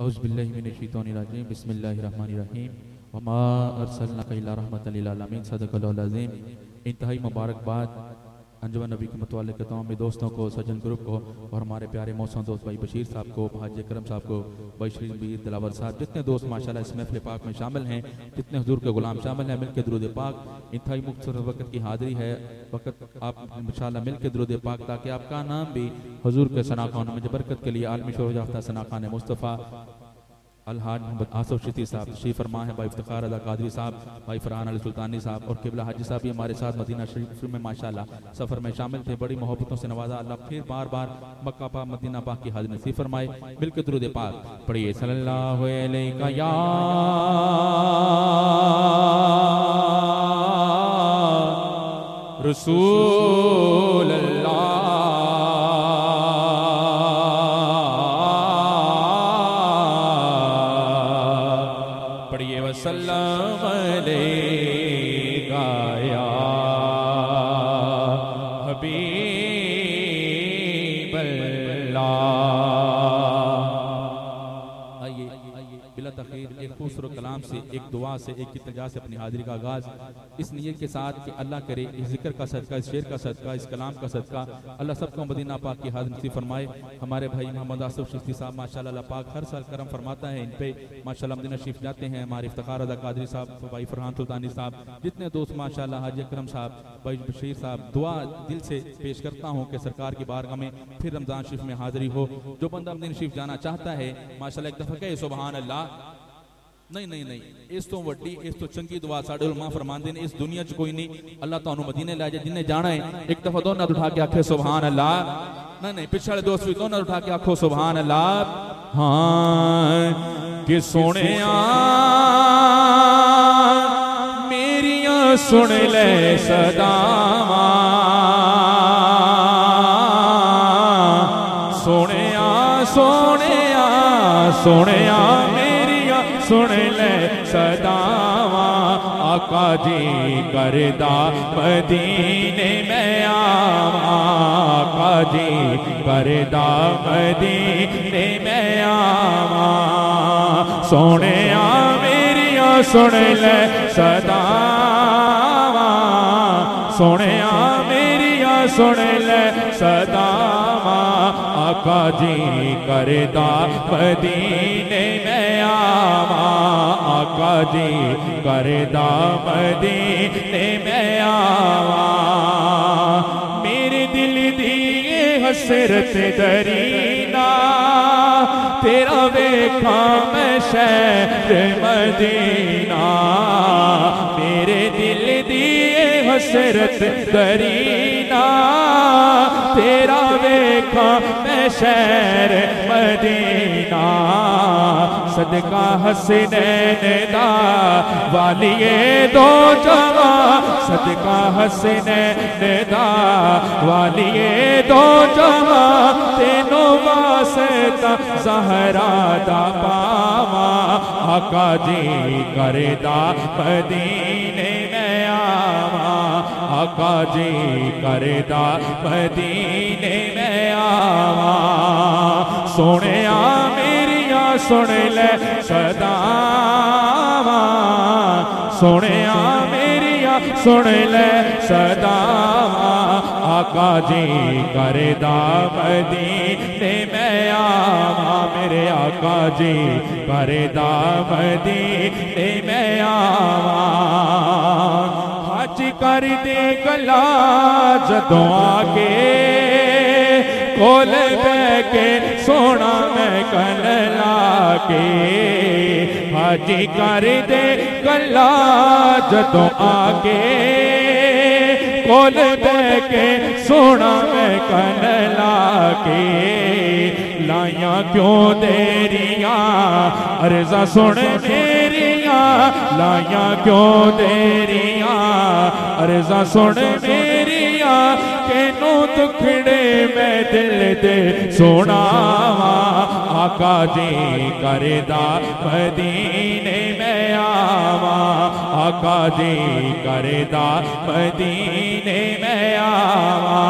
औज़ुबिल्लाहिमिनश्शैतानिर्रजीम बिस्मिल्लाहिर्रहमानिर्रहीम वमा अर्सलनाका इल्ला रहमतल लिल आलमीन सदक़ल्लाहुल अज़ीम। इंतहाई मुबारकबाद अंजुमन नबी के मतवाले के तमाम दोस्तों को, सज्जन ग्रुप को और हमारे प्यारे मौसम दोस्त भाई बशीर साहब को, हाजी अकरम साहब को, भाई शरीर दिलावर साहब, जितने दोस्त माशाल्लाह इस महफिल पाक में शामिल हैं, जितने हुजूर के गुलाम शामिल हैं, मिलकर दुरूद पाक। इंतहाई मुख्तसर वक्त की हाज़िरी है, वक्त आप इंशाल्लाह मिलकर दुरूद पाक ताकि आपका नाम भी हुजूर के सनाखान में बरकत के लिए आलमी शोहर याफ्ता सनाखान मुस्तफ़ा अलहाज मोहम्मद आसफ शिती साहब तशरीफ़ फरमा है, भाई इफ्तिखार अदा कादरी साहब, भाई फरहान अली सुल्तानी साहब और किबला हाजी साहब भी हमारे साथ मदीना शरीफ में माशाल्लाह सफ़र में शामिल थे। बड़ी मोहब्बतों से नवाजा, अल्लाह फिर बार बार मक्का पाक मदीना पाक की हाज़िरी नसीब फरमाए। मिलकर दुरूद पाक पढ़िए सल्लल्लाहु अलैहि या रसूल अल्लाह। सल्लम अलैका या हबीब अल्लाह। आइए बिला तखीर एक खूबसूरत कलाम से, एक दुआ से, एक इल्तिजा से अपनी हाजिरी का आगाज़ इस नियत के साथ कि अल्लाह करे इस जिक्र का सदका, इस शेर का सदका, इस कलाम का सदका अल्लाह सबको मदीना पाक की हाज़िरी नसीब फरमाए। हमारे भाई मोहम्मद आसफ शिती साहब माशाल्लाह अल्लाह पाक हर साल करम फरमाता है, इन पे माशाल्लाह मदीना शरीफ जाते हैं। हमारे इफ्तिखार अदा कादरी साहब, भाई फरहान सुल्तानी साहब, जितने दोस्त माशाल्लाह, हाजी अकरम साहब, भाई बशीर साहब, दुआ दिल से पेश करता हूँ कि सरकार की बारगाह में फिर रमज़ान शरीफ में हाज़िरी हो। जो बंदा मदीना शरीफ जाना चाहता है माशाल्लाह एक दफ़ा कहे सुभान अल्लाह। नहीं नहीं नहीं, इस तो वड्डी, इस तो चंगी दुआ साडे उलमा फरमांदे ने, इस दुनिया च कोई नहीं। अल्लाह तुहानू मदीने ले जाए, जिन्हें जाना है एक दफा दोनों उठा के आखे सुभान अल्लाह। नहीं नहीं, पिछले वाले दोस्त भी दोनों उठा के आखो सुभान अल्लाह। हाँ कि सोने मेरिया सुन ले सदावा, सोने सोने सोने सुन ले सदावा। आका जी करदा मदीने में आवा, आका जी करदा मदीने में आवा। सोने मेरिया सुन ले सदावा, सोने मेरिया सुन ले सदावा। आका जी करदा मदीने में आवा, आका जी करदा मदीने में आवा। मेरे दिल दी हसरत दरीना, तेरा वेखा मैं शहर मदीना। मेरे दिल दी हसरत दरीना, तेरा वेखा मैं शहर मदीना। सदका हसनैन दा वालिए दो जवा, सदका हसनैन दा वालिए दो जवा। तेनों वास्ता ज़हरा दा पावा, आका जी करदा मदीने में आवा, आका जी करदा मदीने में आवा। सोने मेरिया सुन ले सदावा, सोने मेरिया सुन ले सदावा। आका जी करदा मदीने में आवा, मेरे आका जी करदा मदीने में आवा। हज कर दे गला जदों आके, कोल बह के सोना मैं कल लाके। हाजी कर दे गला जदों आके, कोल बह के सोना मैं कल लाके। लाइया क्यों देरिया अर्जा सुन मेरिया, लाइया क्यों देरिया अर्जा सुन मेरिया। केनू दुखड़े मैं दिल दे सुनावा, आका जी करदा मदीने में आवा, आका जी करदा मदीने में आवा।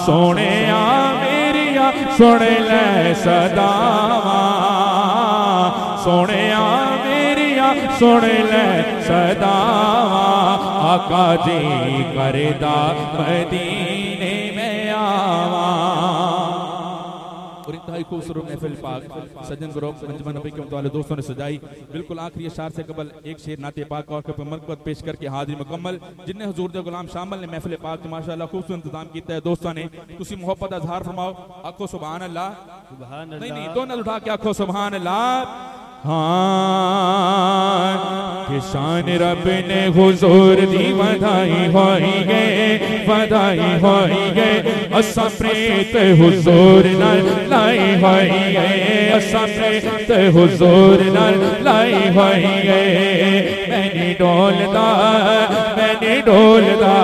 सोने मेरिया सुन ले सदावा, सोने मेरिया सुन ले सदावा आका जी करदा मदीने में आवा। और इंतहाई खूबसूरत महफिल पाक सज्जन ग्रुप अंजुमन नबी के मुताले दोस्तों ने सजाई। बिल्कुल आखिरी अशार से कबल एक शेर नाते पाक और मरकत पेश करके हाजिरी मुकम्मल। जिन्हें हुजूर दे गुलाम शामिल ने महफिल पाक माशाअल्लाह खूबसूरत इंतजाम किया है। दोस्तों ने तुसी मोहब्बत अजहार फरमाओ, आखो सुभान अल्लाह। नहीं दोनों उठा के आखो सुभान अल्लाह। हाँ किसान रब ने हुजूर दी बधाई होई गे असा प्रीत हुजूर नाल लाई होई गे असा प्रीत हुजूर नाल लाई होई गे। मैंने डोलदा मैंने डोलदा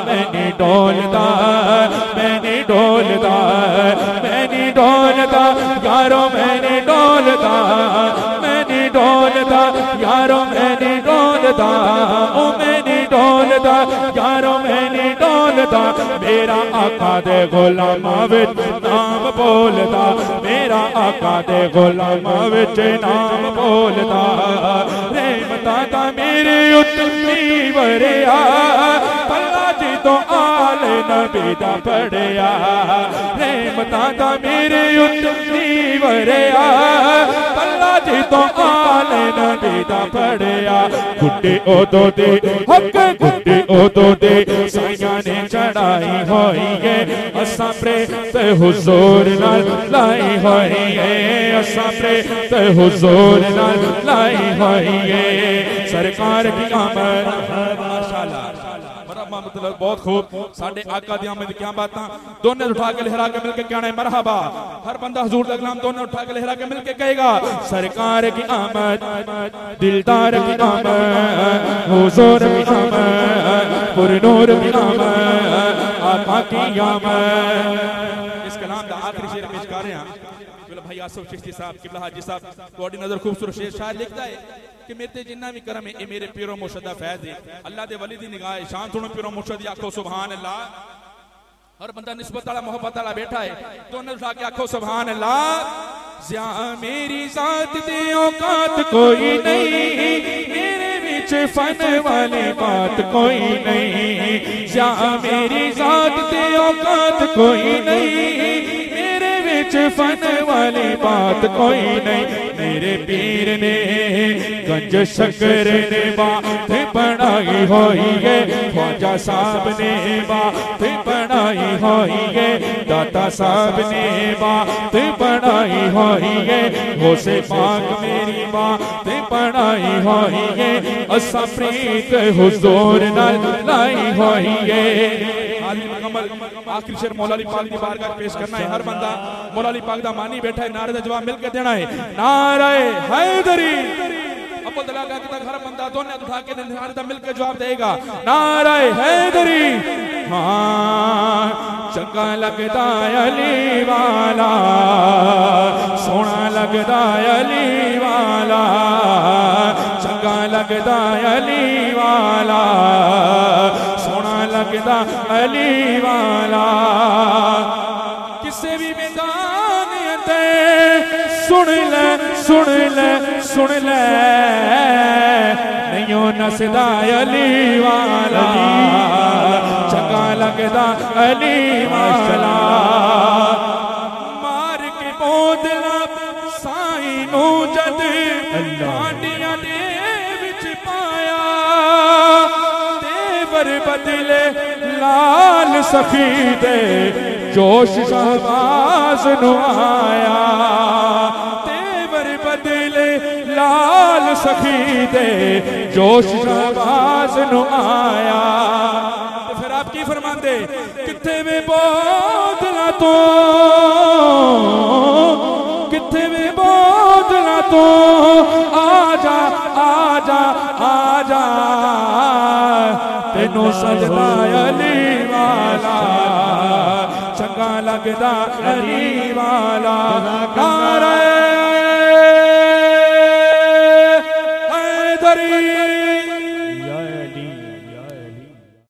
मैंने डोलदा मैंने डोलदा मैंने डोलदा यारो मैंने डोलदा मैंने डोलदा यारो मैंने डोलदा ओ मैंने डोलदा यारो मैंने डोलदा। मेरा आका दे गुलामा विच नाम बोलदा मेरा आका दे गुलामा विच नाम बोलदा। रहमता दा मेरे उत्ती वरिया पल्ला जी तो आल नबी दा पढ़िया। रहमता दा मेरे उत्ती वरिया पल्ला जी तो आल नबी दा पढ़िया। गुड्डे ओदो दे हक गुड्डे ओदो दे साइया ने चढ़ाई होई गे असा प्रीत हुजूर नाल लाई होई गे असा प्रीत हुजूर नाल लाई होई गे। सरकार की आमद माशाअल्लाह मतलब बहुत खूब साडे आका दी आमद क्या बातां। दोनों उठा के लहरा के मिलके कहना है मरहबा। हर बंदा हुजूर दा कलाम दोनों उठा के लहरा के मिलके कहेगा सरकार की आमद दिलदार की आमद हुजूर की आमद पुरनूर की आमद आका की आमद। इस कलाम दा आखिरी शेर पेश कर रहे हैं भाई आसफ चिश्ती साहब किबला हाजी साहब थोड़ी नजर खूबसूरत शेर शायर लिखता है कि मेरे जिन्ना भी करम है मेरे पीरो मुर्शद दा फैज है अल्लाह दे वली दी निगाह है। शान सुनो पीरो मुर्शद आखो सुभान अल्लाह। हर बंदा निस्बत वाला मोहब्बत वाला बैठा है दोनों उठा के आखो सुभान अल्लाह। ज्या मेरी जात दे औकात कोई नहीं मेरे विच फन वाली बात कोई नहीं। ज्या मेरी जात दे औकात कोई नहीं मेरे विच फन वाली बात कोई नहीं। मेरे पीर ने गंज शक्कर ने बात बनाई होई है ख्वाजा साहब ने बात बनाई होई है दाता साहब ने बात बनाई होई है होसे पाक मेरी बात बनाई होई है असा प्रीत हुजूर नाल लाई होई है। आखिरी शेर मौला अली पाक की बारगाह पेश करना है। हर बंदा मौला अली पाक दा मानी बैठा है नारे दा जवाब मिलके देना है नारे हैदरी। अब्बुल दला का हर बंदा दोनों उठा के नारे दा मिलके जवाब देगा नारे हैदरी। हाँ चंगा लगदा अली वाला सोना लगदा अली वाला चंगा लगदा अली वाला सोना लगदा अली वाला। किसे भी मैदान ते सुन ले सुन ले सुन ले नहीं नसदा अली वाला चंगा लगदा अली वाला। मार के बोदला साई नू जद लाडियां दे विच पाया देवर बदले लाल सखी दे जोश शहबाज नु आया देवर बदले लाल सखी दे जोश शहबाज नु आया। तो फिर आप की फरमाते किथे में बोदला तो किथे में बोदला तो आजा आजा आजा तेनू सजदा अली वाला चंगा लगदा अली वाला। नारे